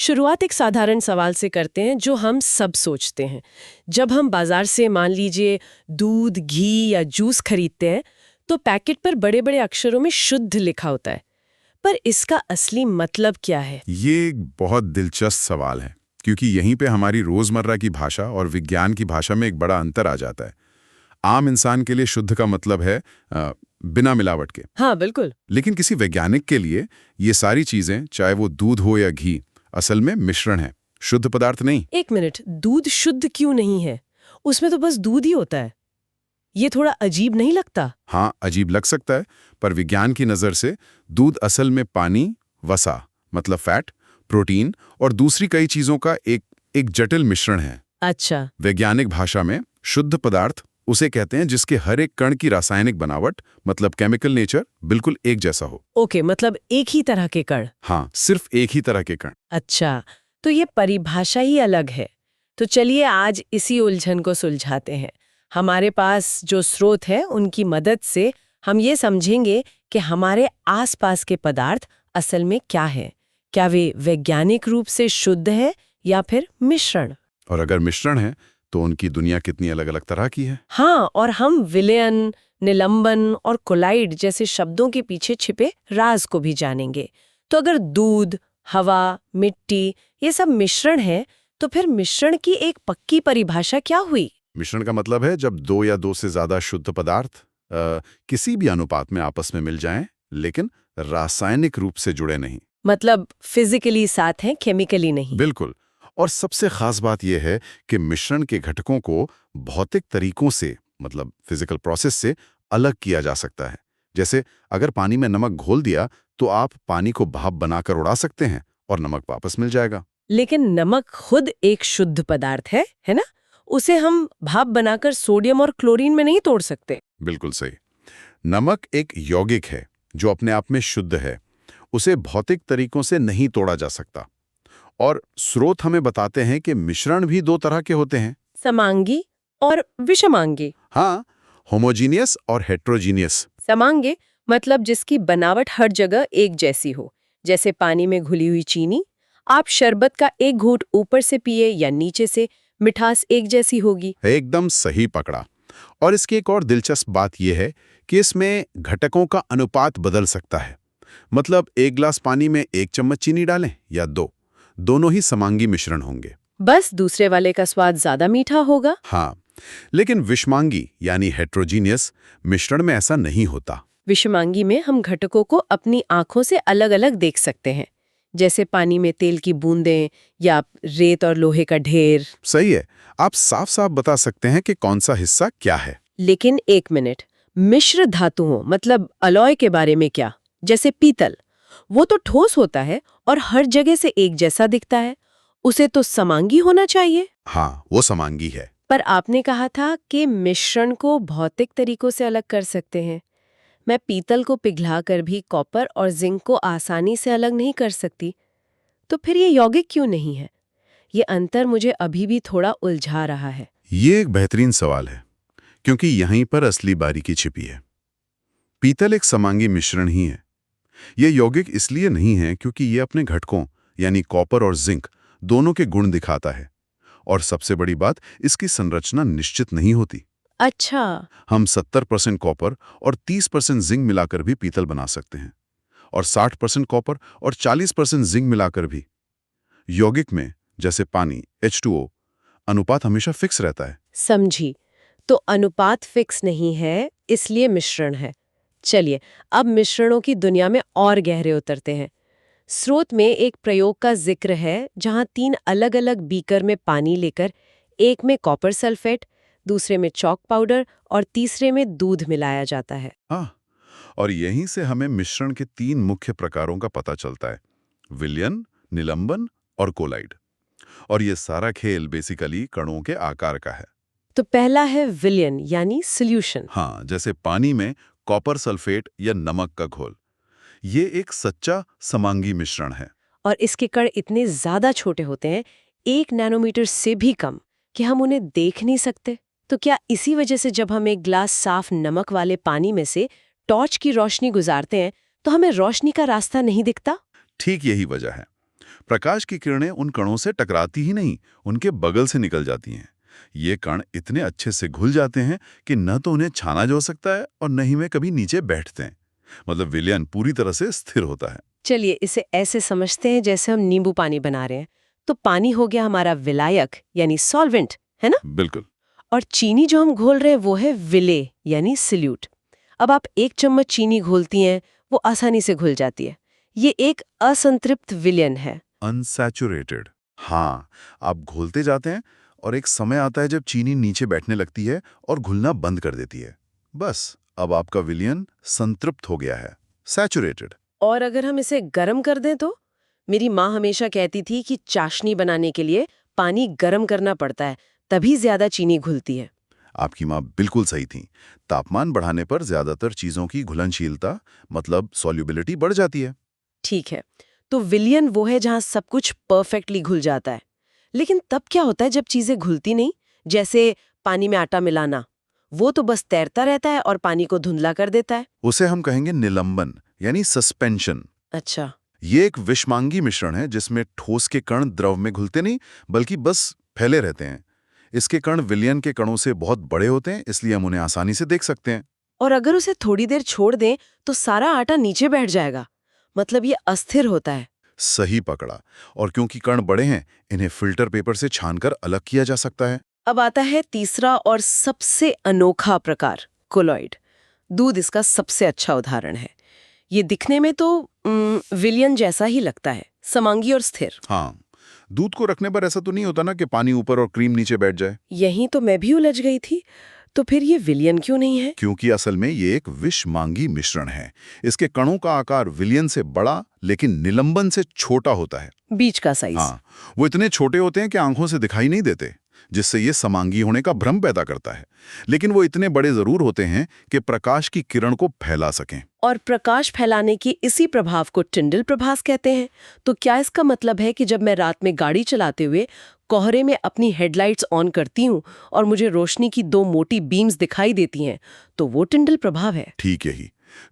शुरुआत एक साधारण सवाल से करते हैं जो हम सब सोचते हैं। जब हम बाजार से मान लीजिए दूध, घी या जूस खरीदते हैं तो पैकेट पर बड़े-बड़े अक्षरों में शुद्ध लिखा होता है। पर इसका असली मतलब क्या है? ये एक बहुत दिलचस्प सवाल है, क्योंकि यहीं पे हमारी रोजमर्रा की भाषा और विज्ञान की भाषा में एक बड़ा अंतर आ जाता है। आम इंसान के लिए शुद्ध का मतलब है बिना मिलावट के। हाँ, बिल्कुल। लेकिन किसी वैज्ञानिक के लिए ये सारी चीजें, चाहे वो दूध हो या घी, असल में मिश्रण है, शुद्ध पदार्थ नहीं। एक मिनट, दूध शुद्ध क्यों नहीं है? उसमें तो बस दूध ही होता है। ये थोड़ा अजीब नहीं लगता? हाँ, अजीब लग सकता है, पर विज्ञान की नज़र से दूध असल में पानी, वसा मतलब फैट, प्रोटीन और दूसरी कई चीज़ों का एक जटिल मिश्रण है। अच्छा। वैज्ञानिक भाषा में शुद्ध पदार्थ उसे कहते हैं जिसके हर एक कण की रासायनिक बनावट मतलब केमिकल नेचर बिल्कुल एक जैसा हो। ओके, मतलब एक ही तरह के कण। हाँ, सिर्फ एक ही तरह के कण। अच्छा, तो ये परिभाषा ही अलग है। तो चलिए आज इसी उलझन को सुलझाते हैं। हमारे पास जो स्रोत है उनकी मदद से हम ये समझेंगे कि हमारे आसपास के पदार्थ असल में क्या है। क्या वे वैज्ञानिक रूप से शुद्ध है या फिर मिश्रण? और अगर मिश्रण है तो उनकी दुनिया कितनी अलग अलग तरह की है। हाँ, और हम विलयन, निलंबन और कोलाइड जैसे शब्दों के पीछे छिपे राज को भी जानेंगे। तो अगर दूध, हवा, मिट्टी ये सब मिश्रण है तो फिर मिश्रण की एक पक्की परिभाषा क्या हुई? मिश्रण का मतलब है जब दो या दो से ज्यादा शुद्ध पदार्थ किसी भी अनुपात में आपस में मिल जाएं, लेकिन रासायनिक रूप से जुड़े नहीं। मतलब फिजिकली साथ हैं, केमिकली नहीं। बिल्कुल। और सबसे खास बात यह है कि मिश्रण के घटकों को भौतिक तरीकों से मतलब फिजिकल प्रोसेस से अलग किया जा सकता है। जैसे अगर पानी में नमक घोल दिया तो आप पानी को भाप बनाकर उड़ा सकते हैं और नमक वापस मिल जाएगा। लेकिन नमक खुद एक शुद्ध पदार्थ है ना? उसे हम भाप बनाकर सोडियम और क्लोरीन में नहीं तोड़ सकते। बिल्कुल सही। नमक एक यौगिक है जो अपने आप में शुद्ध है, उसे भौतिक तरीकों से नहीं तोड़ा जा सकता। और स्रोत हमें बताते हैं कि मिश्रण भी दो तरह के होते हैं। समांगी और विषमांगी। हाँ, होमोजीनियस और हेट्रोजीनियस। समांगी मतलब जिसकी बनावट हर जगह एक जैसी हो, जैसे पानी में घुली हुई चीनी। आप शरबत का एक घूंट ऊपर से पिए या नीचे से, मिठास एक जैसी होगी। एकदम सही पकड़ा। और इसकी एक और दिलचस्प बात यह है कि इसमें घटकों का अनुपात बदल सकता है। मतलब एक गिलास पानी में 1 चम्मच चीनी डालें या 2, दोनों ही समांगी मिश्रण होंगे। बस दूसरे वाले का स्वाद ज्यादा मीठा होगा। हाँ, लेकिन विषमांगी यानी हेट्रोजीनियस मिश्रण में ऐसा नहीं होता। विषमांगी में हम घटकों को अपनी आंखों से अलग-अलग देख सकते हैं, जैसे पानी में तेल की बूंदें या रेत और लोहे का ढेर। सही है, आप साफ साफ बता सकते हैं कि कौन सा हिस्सा क्या है। लेकिन एक मिनट, मिश्र धातुओं मतलब अलॉय के बारे में क्या? जैसे पीतल, वो तो ठोस होता है और हर जगह से एक जैसा दिखता है, उसे तो समांगी होना चाहिए। हाँ, वो समांगी है। पर आपने कहा था कि मिश्रण को भौतिक तरीकों से अलग कर सकते हैं। मैं पीतल को पिघलाकर भी कॉपर और जिंक को आसानी से अलग नहीं कर सकती, तो फिर ये यौगिक क्यों नहीं है? ये अंतर मुझे अभी भी थोड़ा उलझा रहा है। ये एक बेहतरीन सवाल है, क्योंकि यहीं पर असली बारीकी छिपी है। पीतल एक समांगी मिश्रण ही है। ये यौगिक इसलिए नहीं है क्योंकि ये अपने घटकों यानी कॉपर और जिंक दोनों के गुण दिखाता है। और सबसे बड़ी बात, इसकी संरचना निश्चित नहीं होती। अच्छा। हम 70% कॉपर और 30% जिंक मिलाकर भी पीतल बना सकते हैं, और 60% कॉपर और 40% जिंक मिलाकर भी। यौगिक में जैसे पानी H2O अनुपात हमेशा फिक्स रहता है। समझी। तो अनुपात फिक्स नहीं है, इसलिए मिश्रण है। चलिए, अब मिश्रणों की दुनिया में और गहरे उतरते हैं। स्रोत में एक प्रयोग का जिक्र है जहां 3 अलग-अलग बीकर में पानी लेकर एक में कॉपर सल्फेट, दूसरे में चॉक पाउडर और तीसरे में दूध मिलाया जाता है। हाँ, और यहीं से हमें मिश्रण के 3 मुख्य प्रकारों का पता चलता है: विलयन, निलंबन और कोलाइड। और ये सारा खेल बेसिकली कणों के आकार का है। तो पहला है विलयन यानी सॉल्यूशन। हाँ, जैसे पानी में कॉपर सल्फेट या नमक का घोल। ये एक सच्चा समांगी मिश्रण है। और इसके कण इतने ज्यादा छोटे होते हैं, 1 नैनोमीटर से भी कम, कि हम उन्हें देख नहीं सकते। तो क्या इसी वजह से जब हम एक ग्लास साफ नमक वाले पानी में से टॉर्च की रोशनी गुजारते हैं तो हमें रोशनी का रास्ता नहीं दिखता? ठीक यही वजह है। प्रकाश की किरणें उन कणों से टकराती ही नहीं, उनके बगल से निकल जाती हैं। ये कण इतने अच्छे से घुल जाते हैं कि न तो उन्हें छाना जा सकता है और न ही वे कभी नीचे बैठते हैं। मतलब विलयन पूरी तरह से स्थिर होता है। चलिए इसे ऐसे समझते हैं जैसे हम नींबू पानी बना रहे हैं। तो पानी हो गया हमारा विलायक यानी सॉल्वेंट, है ना? बिल्कुल। और चीनी जो हम घोल रहे हैं वो है विले यानी सिल्यूट। अब आप 1 चम्मच चीनी घोलती हैं, वो आसानी से घुल जाती है। ये एक असंतृप्त विलयन है। अनसैचुरेटेड। हाँ, आप घोलते जाते हैं और एक समय आता है जब चीनी नीचे बैठने लगती है और घुलना बंद कर देती है। बस, अब आपका विलयन संतृप्त हो गया है, सैचुरेटेड। और अगर हम इसे गर्म कर दें तो? मेरी माँ हमेशा कहती थी कि चाशनी बनाने के लिए पानी गर्म करना पड़ता है, तभी ज्यादा चीनी घुलती है। आपकी माँ बिल्कुल सही थी। तापमान बढ़ाने पर ज्यादातर चीजों की घुलनशीलता मतलब सॉल्युबिलिटी बढ़ जाती है। ठीक है, तो विलयन वो है जहाँ सब कुछ परफेक्टली घुल जाता है। लेकिन तब क्या होता है जब चीजें घुलती नहीं? जैसे पानी में आटा मिलाना, वो तो बस तैरता रहता है और पानी को धुंधला कर देता है। उसे हम कहेंगे निलंबन यानी सस्पेंशन। अच्छा। ये एक विषमांगी मिश्रण है जिसमें ठोस के कण द्रव में घुलते नहीं बल्कि बस फैले रहते हैं। इसके कण विलयन के कणों से बहुत बड़े होते हैं, इसलिए हम उन्हें आसानी से देख सकते हैं। और अगर उसे थोड़ी देर छोड़ दें तो सारा आटा नीचे बैठ जाएगा। मतलब ये अस्थिर होता है। सही पकड़ा। और क्योंकि कण बड़े हैं, इन्हें फिल्टर पेपर से छानकर अलग किया जा सकता है। अब आता है तीसरा और सबसे अनोखा प्रकार, कोलॉइड। दूध इसका सबसे अच्छा उदाहरण है। ये दिखने में तो विलयन जैसा ही लगता है, समांगी और स्थिर। हाँ, दूध को रखने पर ऐसा तो नहीं होता ना कि पानी ऊपर और क्रीम नीचे बैठ जाए। यहीं तो मैं भी उलझ गई थी। तो फिर ये विलयन क्यों नहीं है? क्योंकि असल में ये एक विषमांगी मिश्रण है। इसके कणों का आकार विलयन से बड़ा लेकिन निलंबन से छोटा होता है। बीच का साइज। हाँ, वो इतने छोटे होते हैं कि आंखों से दिखाई नहीं देते, जिससे ये समांगी होने का भ्रम पैदा करता है। लेकिन वो इतने बड़े जरूर होते हैं कि प्रकाश की किरण को फैला सकें। और प्रकाश फैलाने की इसी प्रभाव को टिंडल प्रभास कहते हैं। तो क्या इसका मतलब है कि जब मैं रात में गाड़ी चलाते हुए कोहरे में अपनी हेडलाइट्स ऑन करती हूँ और मुझे रोशनी की 2 मोटी बीम्स दिखाई देती हैं, तो वो टिंडल प्रभाव है? ठीक यही।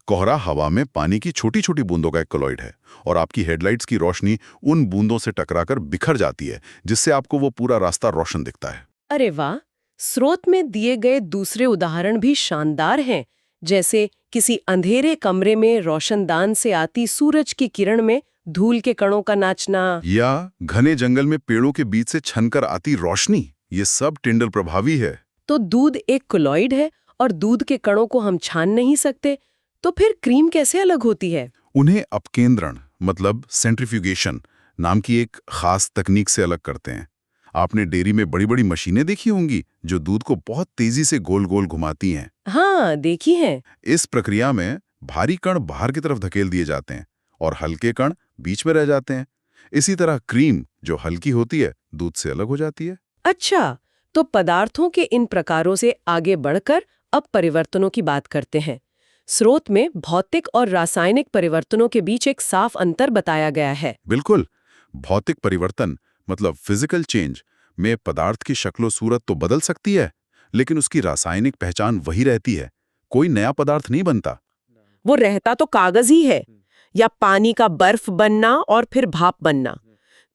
कोहरा हवा में पानी की छोटी छोटी बूंदों का एक कोलॉइड है और आपकी हेडलाइट्स की रोशनी उन बूंदों से टकराकर बिखर जाती है, जिससे आपको वो पूरा रास्ता रोशन दिखता है। अरे वाह! स्रोत में दिए गए दूसरे उदाहरण भी शानदार हैं, जैसे किसी अंधेरे कमरे में रोशनदान से आती सूरज की किरण में धूल के कणों का नाचना, या घने जंगल में पेड़ों के बीच से छनकर आती रोशनी। ये सब टिंडल प्रभावी है। तो दूध एक कोलॉइड है और दूध के कणों को हम छान नहीं सकते। तो फिर क्रीम कैसे अलग होती है? उन्हें अपकेंद्रण मतलब सेंट्रीफ्यूगेशन नाम की एक खास तकनीक से अलग करते हैं। आपने डेयरी में बड़ी बड़ी मशीनें देखी होंगी जो दूध को बहुत तेजी से गोल गोल घुमाती हैं। हाँ, देखी है। इस प्रक्रिया में भारी कण बाहर की तरफ धकेल दिए जाते हैं और हल्के कण बीच में रह जाते हैं। इसी तरह क्रीम जो हल्की होती है दूध से अलग हो जाती है। अच्छा, तो पदार्थों के इन प्रकारों से आगे बढ़कर अब परिवर्तनों की बात करते हैं। स्रोत में भौतिक और रासायनिक परिवर्तनों के बीच एक साफ अंतर बताया गया है। बिल्कुल। भौतिक परिवर्तन मतलब फिजिकल चेंज में पदार्थ की शक्लो सूरत तो बदल सकती है, लेकिन उसकी रासायनिक पहचान वही रहती है। कोई नया पदार्थ नहीं बनता। वो रहता तो कागज ही है, या पानी का बर्फ बनना और फिर भाप बनना।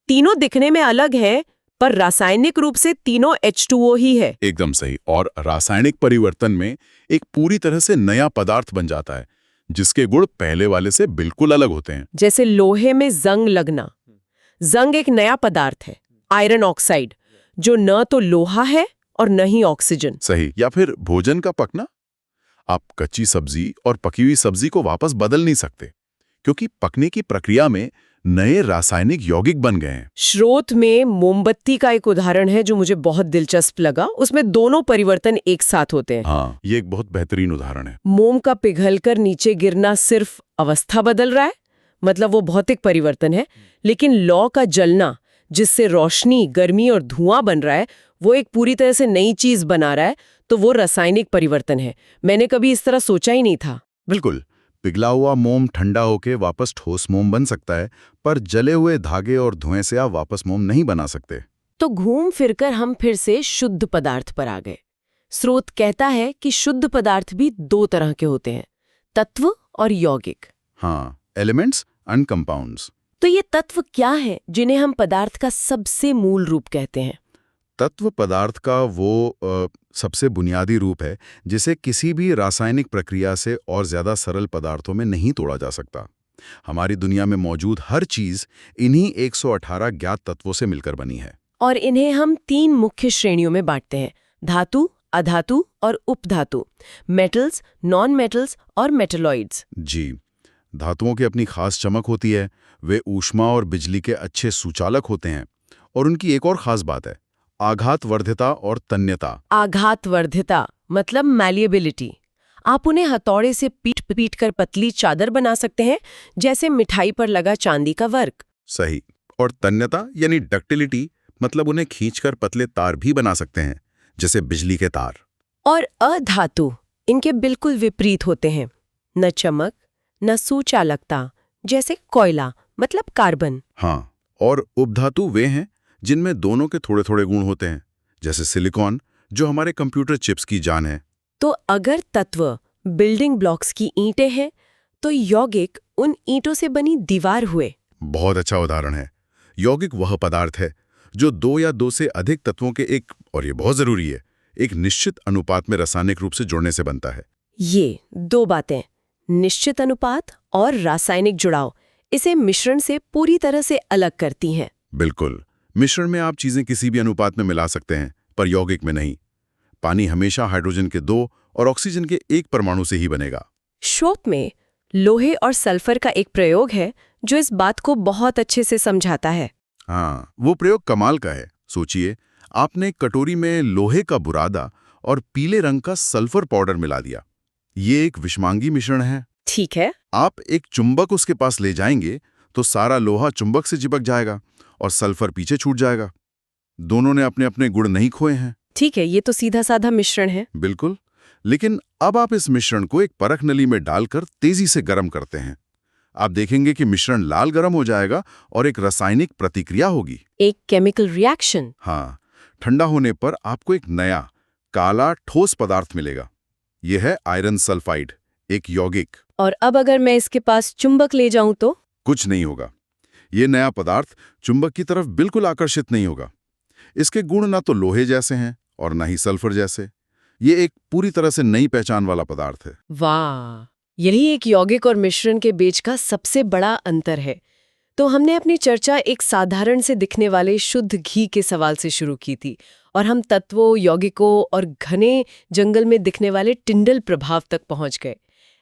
तीनों दिखने में अलग है, पर रासायनिक रूप से तीनों H2O ही है। एकदम सही। और रासायनिक परिवर्तन में एक पूरी तरह से नया पदार्थ बन जाता है, जिसके गुण पहले वाले से बिल्कुल अलग होते हैं। जैसे लोहे में जंग लगना। जंग एक नया पदार्थ है, आयरन ऑक्साइड, जो न तो लोहा है और न ही ऑक्सीजन। सही। या फिर भोजन का पकना। आप कच्ची सब्जी और पकी हुई सब्जी को वापस बदल नहीं सकते, क्योंकि पकने की प्रक्रिया में नए रासायनिक यौगिक बन गए हैं। स्रोत में मोमबत्ती का एक उदाहरण है जो मुझे बहुत दिलचस्प लगा। उसमें दोनों परिवर्तन एक साथ होते हैं। हाँ, ये एक बहुत बेहतरीन उदाहरण है। मोम का पिघलकर नीचे गिरना सिर्फ अवस्था बदल रहा है, मतलब वो भौतिक परिवर्तन है। लेकिन लौ का जलना, जिससे रोशनी, गर्मी और धुआं बन रहा है, वो एक पूरी तरह से नई चीज बना रहा है, तो वो रासायनिक परिवर्तन है। मैंने कभी इस तरह सोचा ही नहीं था। बिल्कुल। पिघला हुआ मोम ठंडा होके वापस ठोस मोम बन सकता है, पर जले हुए धागे और धुएं से आप वापस मोम नहीं बना सकते। तो घूम फिरकर हम फिर से शुद्ध पदार्थ पर आ गए। स्रोत कहता है कि शुद्ध पदार्थ भी 2 तरह के होते हैं, तत्व और यौगिक। हाँ, एलिमेंट्स एंड कंपाउंड्स। तो ये तत्व क्या है जिन्हें हम पदार्थ का सबसे मूल रूप कहते हैं? तत्व पदार्थ का वो सबसे बुनियादी रूप है जिसे किसी भी रासायनिक प्रक्रिया से और ज्यादा सरल पदार्थों में नहीं तोड़ा जा सकता। हमारी दुनिया में मौजूद हर चीज इन्हीं 118 ज्ञात तत्वों से मिलकर बनी है। और इन्हें हम 3 मुख्य श्रेणियों में बांटते हैं: धातु, अधातु और उपधातु, मेटल्स, नॉन मेटल्स और मेटलॉइड्स। जी, धातुओं की अपनी खास चमक होती है, वे ऊष्मा और बिजली के अच्छे सुचालक होते हैं। और उनकी एक और खास बात है, आघातवर्धिता और तन्यता। आघातवर्धिता मतलब मैलिएबिलिटी। आप उन्हें हथौड़े से पीट पीट कर पतली चादर बना सकते हैं, जैसे मिठाई पर लगा चांदी का वर्क। सही। और तन्यता यानी डक्टिलिटी, मतलब उन्हें खींचकर पतले तार भी बना सकते हैं, जैसे बिजली के तार। और अधातु इनके बिल्कुल विपरीत होते हैं, न चमक न सुचालकता, जैसे कोयला मतलब कार्बन। हाँ, और उपधातु वे हैं जिनमें दोनों के थोड़े थोड़े गुण होते हैं, जैसे सिलिकॉन जो हमारे कंप्यूटर चिप्स की जान है। तो अगर तत्व बिल्डिंग ब्लॉक्स की ईंटें हैं, तो यौगिक उन ईंटों से बनी दीवार हुए। बहुत अच्छा उदाहरण है। यौगिक वह पदार्थ है जो 2 या 2 से अधिक तत्वों के एक, और ये बहुत जरूरी है, एक निश्चित अनुपात में रासायनिक रूप से जुड़ने से बनता है। ये 2 बातें, निश्चित अनुपात और रासायनिक जुड़ाव, इसे मिश्रण से पूरी तरह से अलग करती हैं। बिल्कुल, मिश्रण में आप चीजें किसी भी अनुपात में मिला सकते हैं, पर यौगिक में नहीं। पानी हमेशा हाइड्रोजन के 2 और ऑक्सीजन के 1 परमाणु से ही बनेगा। शोध में लोहे और सल्फर का एक प्रयोग है जो इस बात को बहुत अच्छे से समझाता है। हाँ, वो प्रयोग कमाल का है। सोचिए, आपने एक कटोरी में लोहे का बुरादा और पीले रंग का सल्फर पाउडर मिला दिया। ये एक विषमांगी मिश्रण है। ठीक है। आप एक चुंबक उसके पास ले जाएंगे तो सारा लोहा चुंबक से चिपक जाएगा और सल्फर पीछे छूट जाएगा। दोनों ने अपने अपने गुण नहीं खोए हैं। ठीक है, ये तो सीधा साधा मिश्रण है। बिल्कुल, लेकिन अब आप इस मिश्रण को एक परख नली में डालकर तेजी से गर्म करते हैं। आप देखेंगे कि मिश्रण लाल गर्म हो जाएगा और एक रासायनिक प्रतिक्रिया होगी। एक केमिकल रिएक्शन। हाँ, ठंडा होने पर आपको एक नया काला ठोस पदार्थ मिलेगा। यह है आयरन सल्फाइड, एक यौगिक। और अब अगर मैं इसके पास चुंबक ले जाऊं तो? कुछ नहीं होगा। यह नया पदार्थ चुंबक की तरफ बिल्कुल आकर्षित नहीं होगा। इसके गुण ना तो लोहे जैसे हैं और ना ही सल्फर जैसे। ये एक पूरी तरह से नई पहचान वाला पदार्थ है। वाह, यही एक यौगिक और मिश्रण के बीच का सबसे बड़ा अंतर है। तो हमने अपनी चर्चा एक साधारण से दिखने वाले शुद्ध घी के सवाल से शुरू की थी, और हम तत्वों, यौगिकों और घने जंगल में दिखने वाले टिंडल प्रभाव तक पहुंच गए।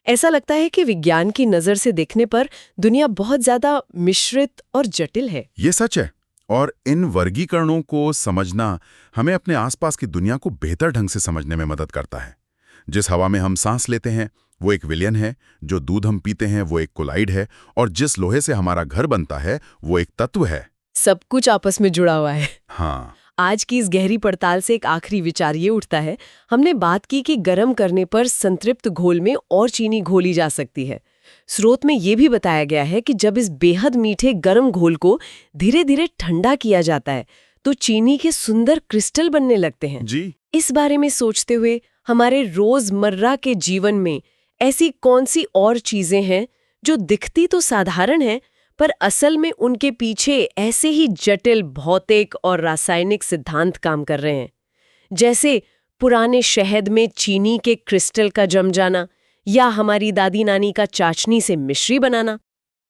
ऐसा लगता है कि विज्ञान की नज़र से देखने पर दुनिया बहुत ज्यादा मिश्रित और जटिल है। ये सच है, और इन वर्गीकरणों को समझना हमें अपने आसपास की दुनिया को बेहतर ढंग से समझने में मदद करता है। जिस हवा में हम सांस लेते हैं वो एक विलयन है, जो दूध हम पीते हैं वो एक कोलाइड है, और जिस लोहे से हमारा घर बनता है वो एक तत्व है। सब कुछ आपस में जुड़ा हुआ है। हाँ। आज की इस गहरी पड़ताल से एक आखिरी विचार ये उठता है। हमने बात की कि गर्म करने पर संतृप्त घोल में और चीनी घोली जा सकती है। स्रोत में ये भी बताया गया है कि जब इस बेहद मीठे गर्म घोल को धीरे धीरे ठंडा किया जाता है तो चीनी के सुंदर क्रिस्टल बनने लगते हैं। जी। इस बारे में सोचते हुए हमारे रोजमर्रा के जीवन में ऐसी कौन सी और चीजें हैं जो दिखती तो साधारण हैं, पर असल में उनके पीछे ऐसे ही जटिल भौतिक और रासायनिक सिद्धांत काम कर रहे हैं, जैसे पुराने शहद में चीनी के क्रिस्टल का जम जाना, या हमारी दादी नानी का चाशनी से मिश्री बनाना।